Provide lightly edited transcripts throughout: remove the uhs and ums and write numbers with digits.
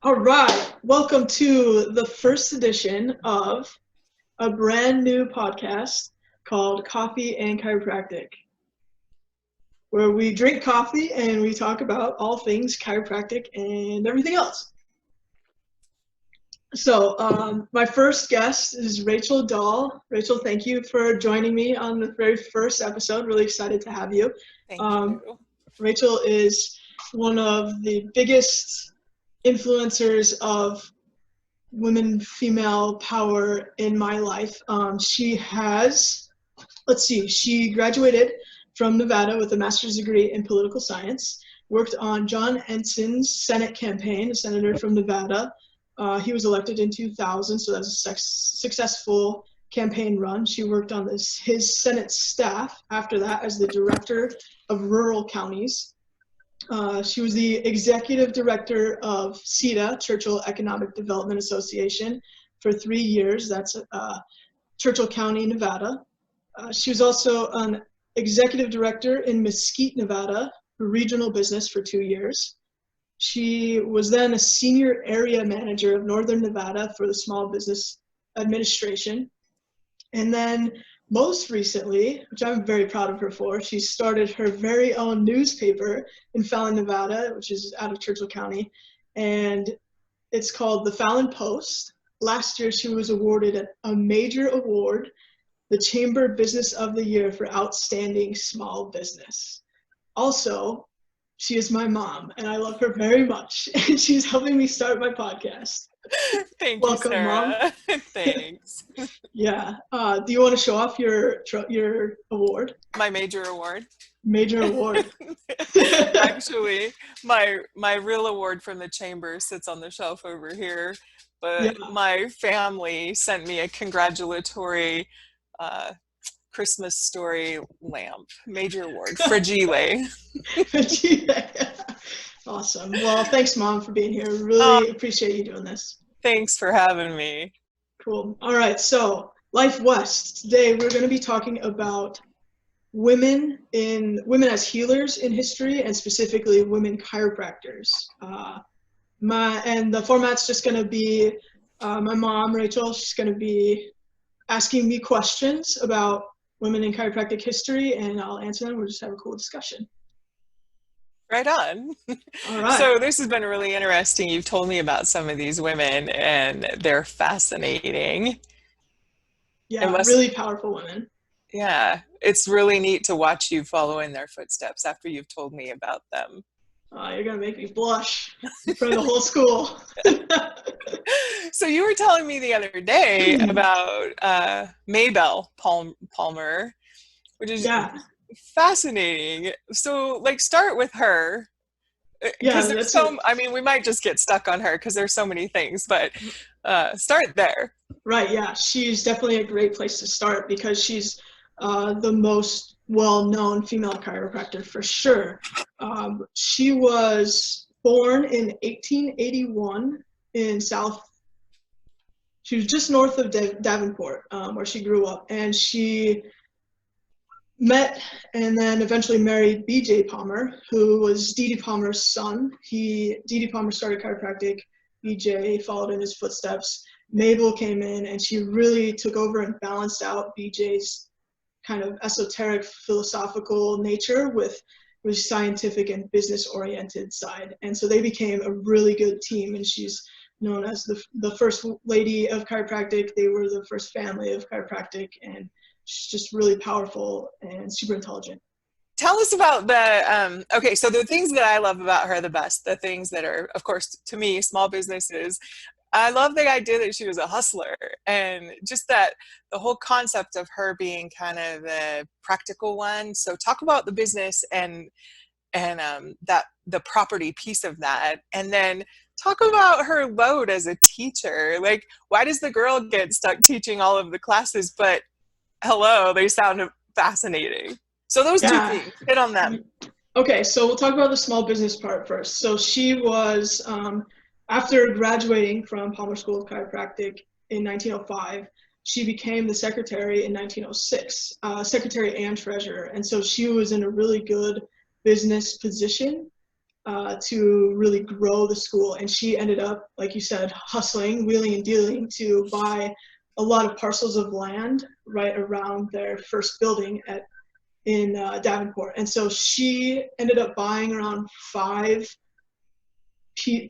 All right, welcome to the first edition of a brand new podcast called Coffee and Chiropractic, where we drink coffee and we talk about all things chiropractic and everything else. So my first guest is Rachel Dahl. Rachel, thank you for joining me on the very first episode. Really excited to have you. Thank you. Rachel is one of the biggest influencers of women, female power in my life. She graduated from Nevada with a master's degree in political science, worked on John Enson's Senate campaign, a senator from Nevada. He was elected in 2000, so that's a successful campaign run. She worked on his Senate staff after that as the director of rural counties. She was the executive director of CEDA, Churchill Economic Development Association, for 3 years. That's Churchill County, Nevada. She was also an executive director in Mesquite, Nevada, for regional business for 2 years. She was then a senior area manager of Northern Nevada for the Small Business Administration. And then most recently, which I'm very proud of her for, she started her very own newspaper in Fallon, Nevada, which is out of Churchill County, and it's called the Fallon Post. Last year, she was awarded a major award, the Chamber Business of the Year for Outstanding Small Business. Also, she is my mom, and I love her very much, and she's helping me start my podcast. Thank Welcome, you, Mom. Sarah. Thanks. Yeah. Do you want to show off your award? My major award. Major award. Actually, my real award from the chamber sits on the shelf over here, but Yeah. my family sent me a congratulatory Christmas story lamp. Major award, Fragile. Awesome. Well, thanks, Mom, for being here. Really appreciate you doing this. Thanks for having me. Cool. All right. So, Life West. Today, we're going to be talking about women as healers in history, and specifically women chiropractors. And the format's just going to be my mom, Rachel. She's going to be asking me questions about women in chiropractic history, and I'll answer them. We'll just have a cool discussion. Right on. All right. So this has been really interesting. You've told me about some of these women, and they're fascinating. Yeah, really powerful women. Yeah, it's really neat to watch you follow in their footsteps after you've told me about them. You're going to make me blush in front of the whole school. So you were telling me the other day about Maybelle Palmer, which is fascinating. So start with her. Because we might just get stuck on her because there's so many things, but start there. Right, yeah. She's definitely a great place to start because she's the most well-known female chiropractor for sure. She was born in 1881 in she was just north of Davenport, where she grew up, and she met and then eventually married B.J. Palmer, who was D.D. Palmer's son. D.D. Palmer started chiropractic. B.J. followed in his footsteps. Mabel came in, and she really took over and balanced out B.J.'s kind of esoteric philosophical nature with scientific and business-oriented side. And so they became a really good team, and she's known as the first lady of chiropractic. They were the first family of chiropractic, and she's just really powerful and super intelligent. Tell us about so the things that I love about her the best, the things that are, of course, to me, small businesses. I love the idea that she was a hustler, and just that the whole concept of her being kind of the practical one. So talk about the business and that the property piece of that, and then talk about her load as a teacher. Why does the girl get stuck teaching all of the classes, but hello, they sound fascinating. So those two things, hit on them. Okay, so we'll talk about the small business part first. So she was, after graduating from Palmer School of Chiropractic in 1905, she became the secretary in 1906, secretary and treasurer. And so she was in a really good business position to really grow the school. And she ended up, like you said, hustling, wheeling and dealing to buy a lot of parcels of land right around their first building in Davenport. And so she ended up buying around 5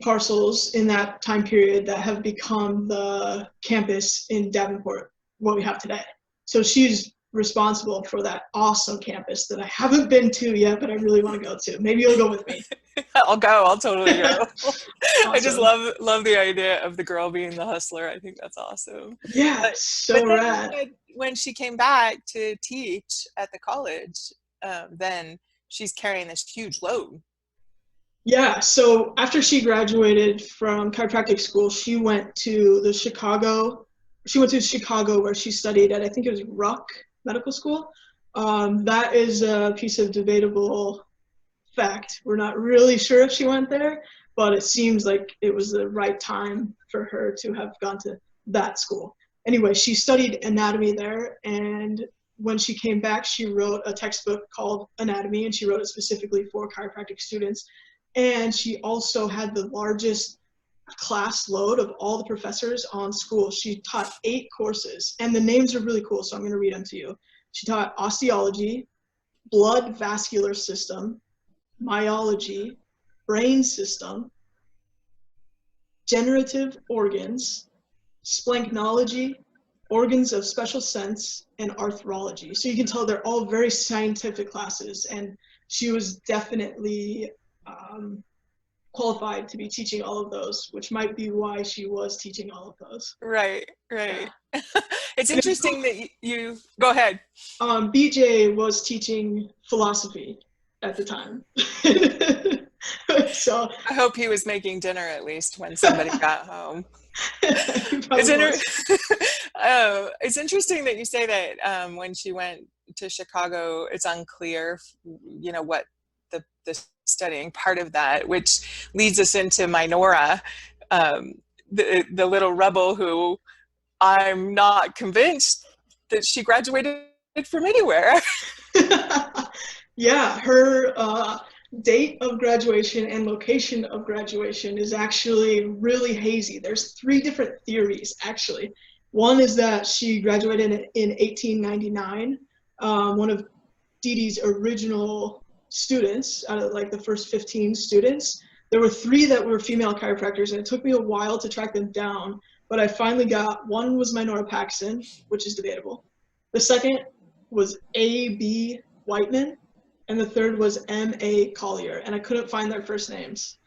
parcels in that time period that have become the campus in Davenport, what we have today. So she's responsible for that awesome campus that I haven't been to yet, but I really want to go to. Maybe you'll go with me. I'll go. I'll totally go. I just Awesome. love the idea of the girl being the hustler. I think that's awesome. Yeah, so But then rad. when she came back to teach at the college, then she's carrying this huge load. Yeah, so after she graduated from chiropractic school, she went to Chicago where she studied at, I think it was Ruck Medical School. That is a piece of debatable fact. We're not really sure if she went there, but it seems like it was the right time for her to have gone to that school. Anyway, she studied anatomy there, and when she came back, she wrote a textbook called Anatomy, and she wrote it specifically for chiropractic students. And she also had the largest class load of all the professors on school. She taught 8 courses, and the names are really cool, so I'm going to read them to you. She taught osteology, blood vascular system, myology, brain system, generative organs, splanknology, organs of special sense, and arthrology. So you can tell they're all very scientific classes, and she was definitely qualified to be teaching all of those, which might be why she was teaching all of those. Right. Yeah. It's And it's interesting that you go ahead. BJ was teaching philosophy at the time. So I hope he was making dinner at least when somebody got home. he It's, probably was. it's interesting that you say that when she went to Chicago, it's unclear, what the studying part of that, which leads us into Minora, the little rebel who I'm not convinced that she graduated from anywhere. Yeah, her date of graduation and location of graduation is actually really hazy. There's 3 different theories, actually. One is that she graduated in 1899. One of Dee Dee's original students, out of like the first 15 students, there were 3 that were female chiropractors, and it took me a while to track them down, but I finally got, one was Minora Paxson, which is debatable. The second was A.B. Whiteman, and the third was M.A. Collier, and I couldn't find their first names.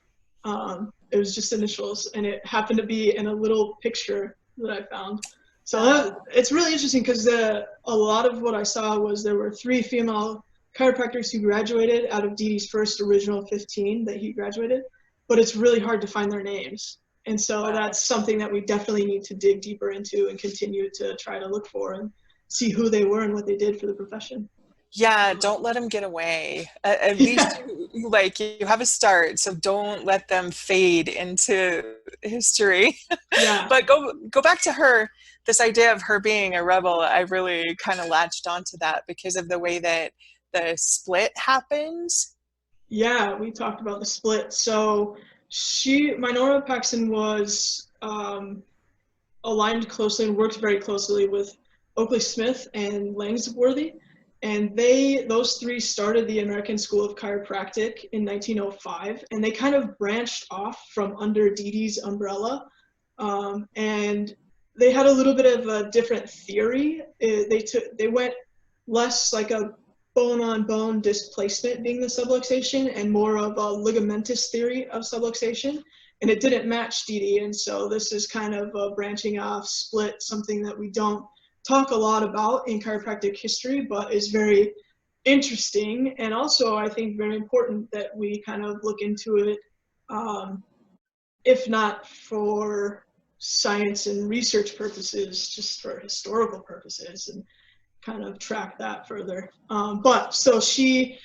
It was just initials, and it happened to be in a little picture that I found. So it's really interesting because a lot of what I saw was there were 3 female chiropractors who graduated out of Dee Dee's first original 15 that he graduated, but it's really hard to find their names. And so that's something that we definitely need to dig deeper into and continue to try to look for and see who they were and what they did for the profession. Yeah, don't let them get away. At least you have a start, so don't let them fade into history. Yeah. But go back to her, this idea of her being a rebel. I really kind of latched onto that because of the way that the split happens. Yeah, we talked about the split. So Minora Paxson was aligned closely and worked very closely with Oakley Smith and Langsworthy. And those 3 started the American School of Chiropractic in 1905, and they kind of branched off from under Dee Dee's umbrella. And they had a little bit of a different theory. They went less like a bone-on-bone displacement being the subluxation and more of a ligamentous theory of subluxation. And it didn't match Dee Dee, and so this is kind of a branching off, split, something that we don't talk a lot about in chiropractic history, but is very interesting, and also I think very important that we kind of look into it, if not for science and research purposes, just for historical purposes, and kind of track that further. But so she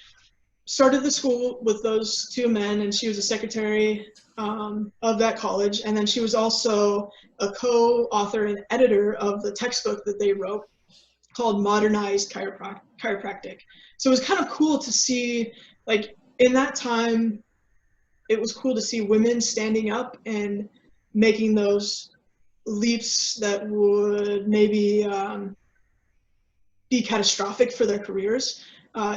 started the school with those 2 men, and she was a secretary of that college, and then she was also a co-author and editor of the textbook that they wrote called Modernized Chiropractic. So it was kind of cool to see, like, in that time, it was cool to see women standing up and making those leaps that would maybe be catastrophic for their careers.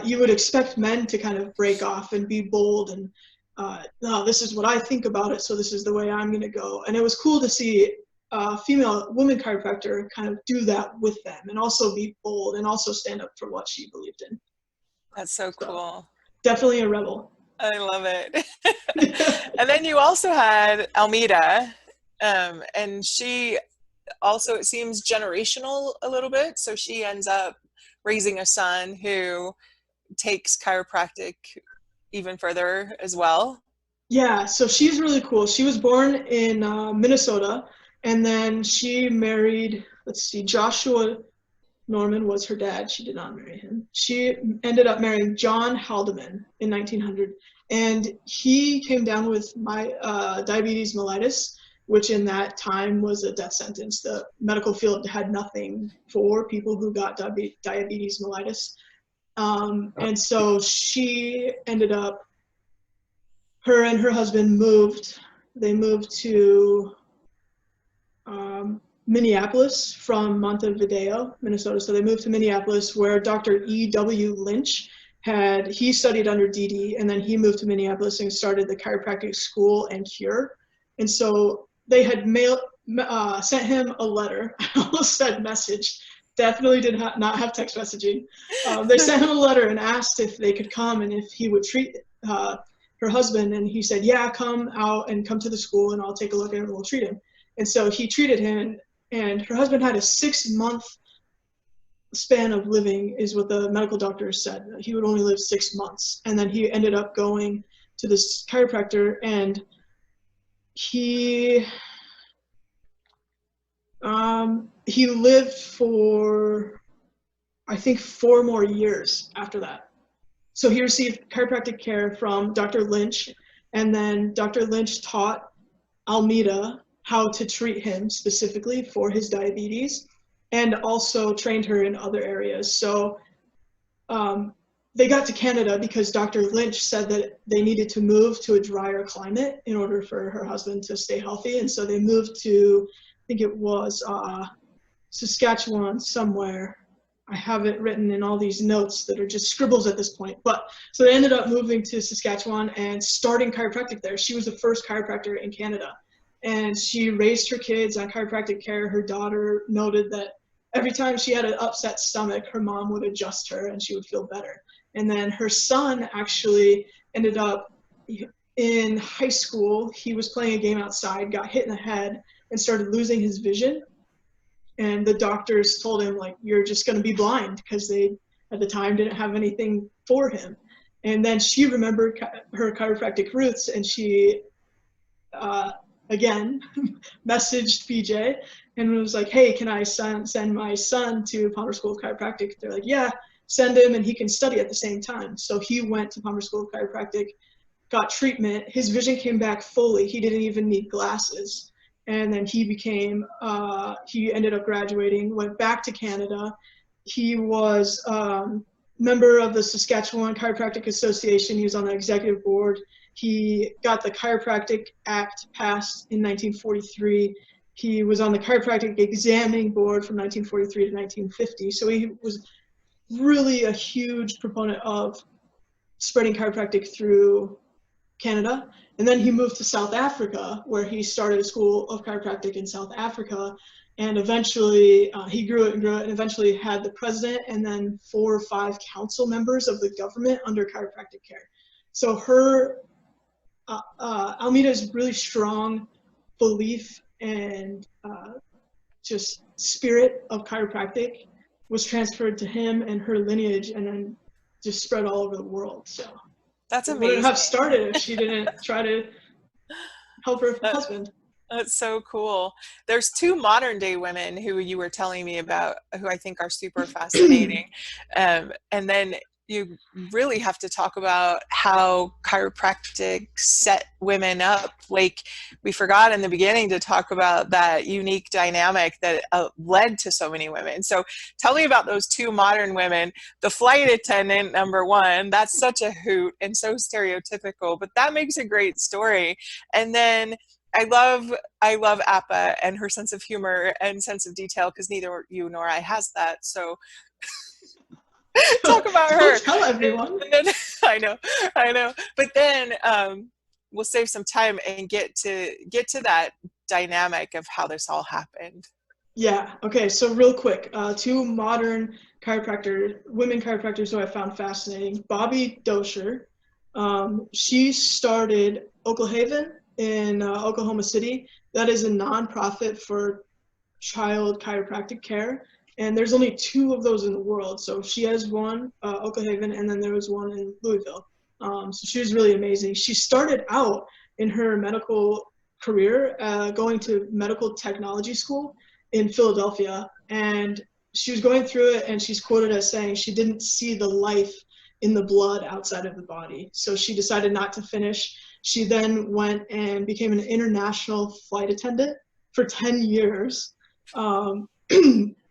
You would expect men to kind of break off and be bold and, no, this is what I think about it, so this is the way I'm going to go. And it was cool to see a female woman chiropractor kind of do that with them and also be bold and also stand up for what she believed in. That's so So cool. definitely a rebel. I love it. And then you also had Almeda, and she also, it seems, generational a little bit. So she ends up raising a son who takes chiropractic even further as well. Yeah, so she's really cool. She was born in Minnesota, and then she married, let's see, Joshua Norman was her dad. She did not marry him. She ended up marrying John Haldeman in 1900, and he came down with diabetes mellitus, which in that time was a death sentence. The medical field had nothing for people who got diabetes mellitus. And so she ended up, her and her husband moved. They moved to Minneapolis from Montevideo, Minnesota. So they moved to Minneapolis, where Dr. E.W. Lynch he studied under Dee, and then he moved to Minneapolis and started the chiropractic school and cure. And so they had sent him a letter. I almost said message. Definitely did not have text messaging. They sent him a letter and asked if they could come and if he would treat her husband. And he said, yeah, come out and come to the school and I'll take a look at him and we'll treat him. And so he treated him, and her husband had a 6-month span of living, is what the medical doctors said. He would only live 6 months. And then he ended up going to this chiropractor, and he lived for, I think, 4 more years after that. So he received chiropractic care from Dr. Lynch, and then Dr. Lynch taught Almeda how to treat him specifically for his diabetes, and also trained her in other areas. So they got to Canada because Dr. Lynch said that they needed to move to a drier climate in order for her husband to stay healthy. And so they moved to, I think it was Saskatchewan somewhere. I have it written in all these notes that are just scribbles at this point. But so they ended up moving to Saskatchewan and starting chiropractic there. She was the first chiropractor in Canada. And she raised her kids on chiropractic care. Her daughter noted that every time she had an upset stomach, her mom would adjust her and she would feel better. And then her son actually ended up in high school. He was playing a game outside, got hit in the head, and started losing his vision. And the doctors told him, like, you're just going to be blind, because they, at the time, didn't have anything for him. And then she remembered her chiropractic roots, and she again messaged PJ and was like, hey, can I send my son to Palmer School of Chiropractic? They're like, yeah, send him and he can study at the same time. So he went to Palmer School of Chiropractic, got treatment, his vision came back fully, he didn't even need glasses. And then he ended up graduating, went back to Canada. He was member of the Saskatchewan Chiropractic Association. He was on the executive board. He got the Chiropractic Act passed in 1943. He was on the Chiropractic Examining Board from 1943 to 1950. So he was really a huge proponent of spreading chiropractic through Canada. And then he moved to South Africa, where he started a school of chiropractic in South Africa. And eventually he grew it and eventually had the president and then 4 or 5 council members of the government under chiropractic care. So Almeda's really strong belief and just spirit of chiropractic was transferred to him and her lineage, and then just spread all over the world. So that's amazing. It wouldn't have started if she didn't try to help her husband. That's so cool. There's 2 modern day women who you were telling me about, who I think are super fascinating. And then you really have to talk about how chiropractic set women up. Like, we forgot in the beginning to talk about that unique dynamic that led to so many women. So tell me about those two modern women. The flight attendant, number one, that's such a hoot and so stereotypical, but that makes a great story. And then I love Appa and her sense of humor and sense of detail, because neither you nor I has that. So talk about Don't her. tell everyone. And then, I know. But then we'll save some time and get to that dynamic of how this all happened. Yeah. Okay. So real quick, two modern women chiropractors who I found fascinating. Bobby Dosher. She started Oklahaven in Oklahoma City. That is a nonprofit for child chiropractic care, and there's only two of those in the world. So she has one, Oklahaven, and then there was one in Louisville. So she was really amazing. She started out in her medical career going to medical technology school in Philadelphia, and she was going through it, and she's quoted as saying she didn't see the life in the blood outside of the body. So she decided not to finish. She then went and became an international flight attendant for 10 years.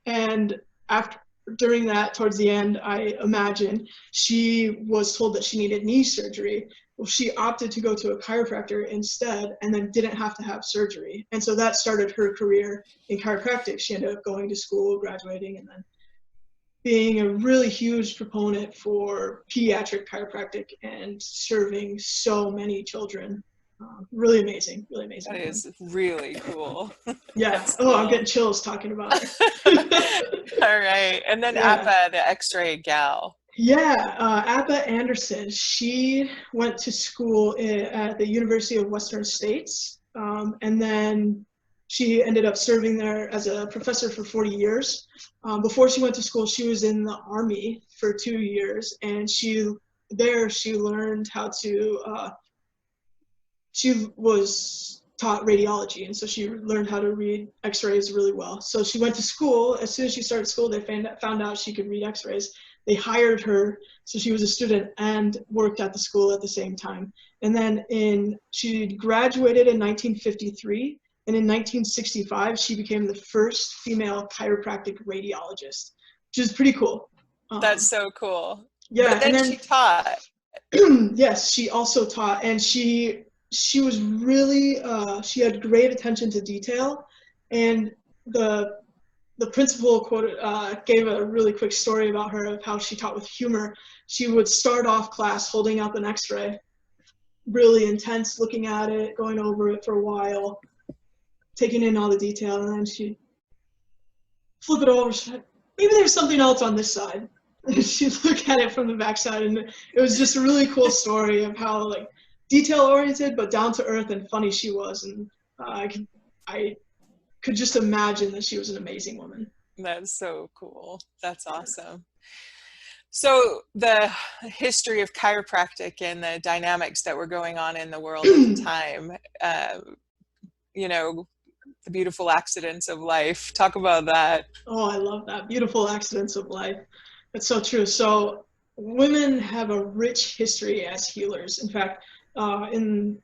And after during that, towards the end, I imagine she was told that she needed knee surgery. Well, she opted to go to a chiropractor instead, and then didn't have to have surgery. And so that started her career in chiropractic. She ended up going to school, graduating, and then being a really huge proponent for pediatric chiropractic and serving so many children. Really amazing, really amazing. That is really cool. Yeah. That's Oh, cool. I'm getting chills talking about her. All right. And then Yeah. Appa, the X-ray gal. Yeah, Abba Anderson. She went to school at the University of Western States, and then she ended up serving there as a professor for 40 years. Before she went to school, she was in the Army for 2 years, and she learned how to. She was taught radiology, and so she learned how to read X-rays really well. So she went to school. As soon as she started school, they found out she could read X-rays. They hired her, so she was a student and worked at the school at the same time. And then she graduated in 1953, and in 1965, she became the first female chiropractic radiologist, which is pretty cool. That's so cool. Yeah, but then and then she taught. yes, she also taught, and she was really she had great attention to detail, and the principal gave a really quick story about her of how she taught with humor. She would start off class holding up an X-ray, really intense, looking at it, going over it for a while, taking in all the detail, and then she'd flip it over. She'd, maybe there's something else on this side. And she'd look at it from the backside, and it was just a really cool story of how like detail-oriented but down to earth and funny she was, and I could just imagine that she was an amazing woman. That's so cool. That's awesome. So the history of chiropractic and the dynamics that were going on in the world at the time, the beautiful accidents of life. Talk about that. Oh, I love that. Beautiful accidents of life. That's so true. So women have a rich history as healers. In fact, in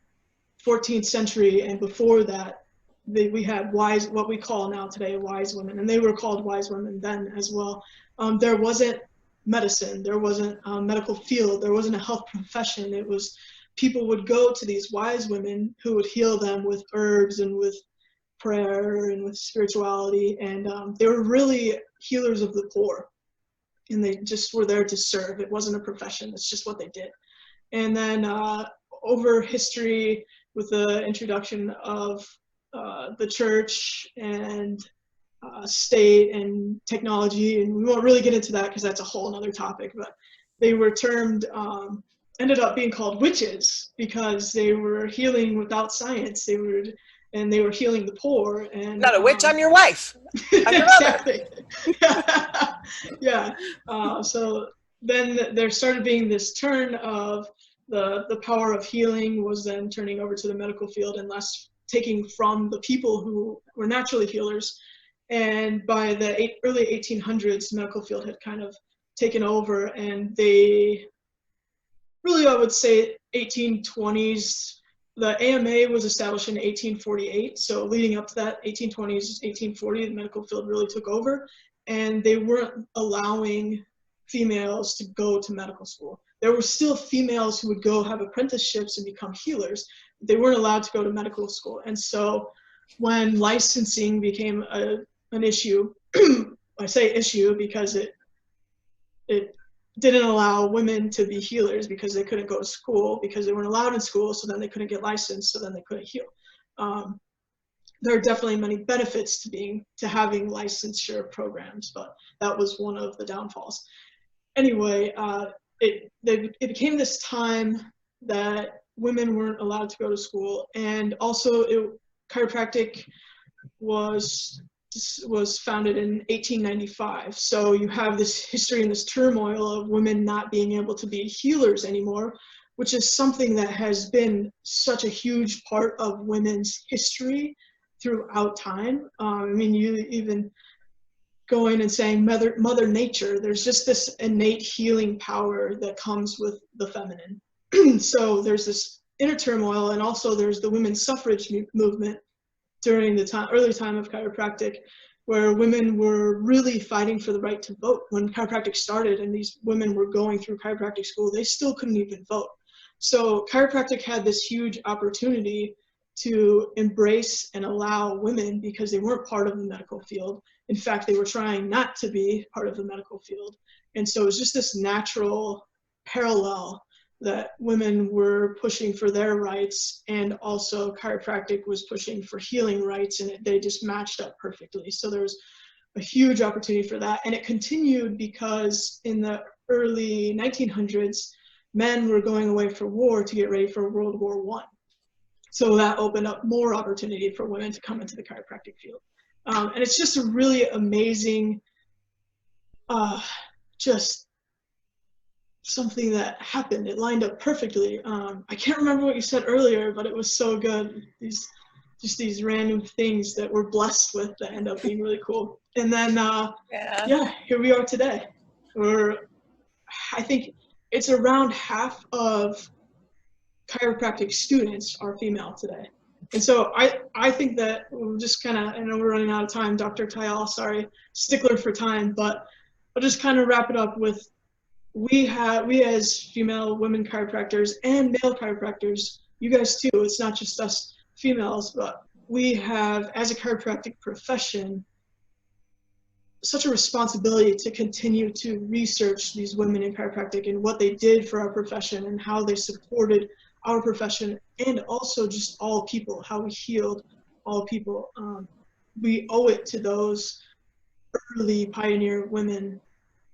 14th century and before that, we had what we call now today wise women, and they were called wise women then as well. There wasn't medicine, there wasn't a medical field, there wasn't a health profession. It was people would go to these wise women who would heal them with herbs and with prayer and with spirituality, and they were really healers of the poor, and they just were there to serve. It wasn't a profession, it's just what they did. And then over history, with the introduction of the church and state and technology, and we won't really get into that because that's a whole other topic, but they were ended up being called witches because they were healing without science. They were healing the poor. And not a witch, I'm your wife. I'm your exactly. Yeah. So then there started being this turn of the power of healing was then turning over to the medical field and less taking from the people who were naturally healers. And by the early 1800s, the medical field had kind of taken over, and they really, I would say 1820s. The AMA was established in 1848, so leading up to that, 1820s, 1840, the medical field really took over, and they weren't allowing females to go to medical school. There were still females who would go have apprenticeships and become healers. They weren't allowed to go to medical school. And so when licensing became an issue, I say issue because it didn't allow women to be healers because they couldn't go to school, because they weren't allowed in school, so then they couldn't get licensed, so then they couldn't heal. There are definitely many benefits to having licensure programs, but that was one of the downfalls. Anyway, it became this time that women weren't allowed to go to school, and also chiropractic was founded in 1895. So you have this history and this turmoil of women not being able to be healers anymore, which is something that has been such a huge part of women's history throughout time. I mean, you even going and saying mother nature, there's just this innate healing power that comes with the feminine. So there's this inner turmoil, and also there's the women's suffrage movement during the early time of chiropractic, where women were really fighting for the right to vote. When chiropractic started and these women were going through chiropractic school, they still couldn't even vote. So chiropractic had this huge opportunity to embrace and allow women, because they weren't part of the medical field. In fact, they were trying not to be part of the medical field. And so it was just this natural parallel that women were pushing for their rights, and also chiropractic was pushing for healing rights, and they just matched up perfectly. So there was a huge opportunity for that. And it continued because in the early 1900s, men were going away for war to get ready for World War I. So that opened up more opportunity for women to come into the chiropractic field. And it's just a really amazing, just something that happened. It lined up perfectly. I can't remember what you said earlier, but it was so good. These random things that we're blessed with that end up being really cool. And then, yeah, here we are today. I think it's around half of chiropractic students are female today. And so I think that we'll just kind of, I know we're running out of time, Dr. Tayal, sorry, stickler for time, but I'll just kind of wrap it up with, we as female women chiropractors and male chiropractors, you guys too, it's not just us females, but we have, as a chiropractic profession, such a responsibility to continue to research these women in chiropractic and what they did for our profession and how they supported our profession, and also just all people, how we healed all people. We owe it to those early pioneer women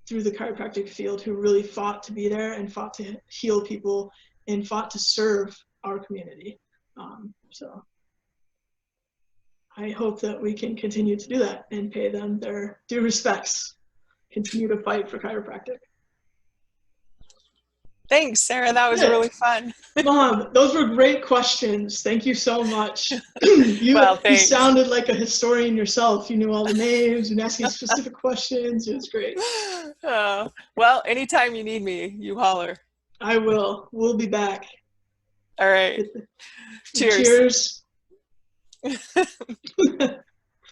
through the chiropractic field who really fought to be there and fought to heal people and fought to serve our community. So I hope that we can continue to do that and pay them their due respects, continue to fight for chiropractic. Thanks, Sarah. That was really fun. Mom, those were great questions. Thank you so much. You sounded like a historian yourself. You knew all the names and asking specific questions. It was great. Well, anytime you need me, you holler. I will. We'll be back. All right. Cheers. Cheers.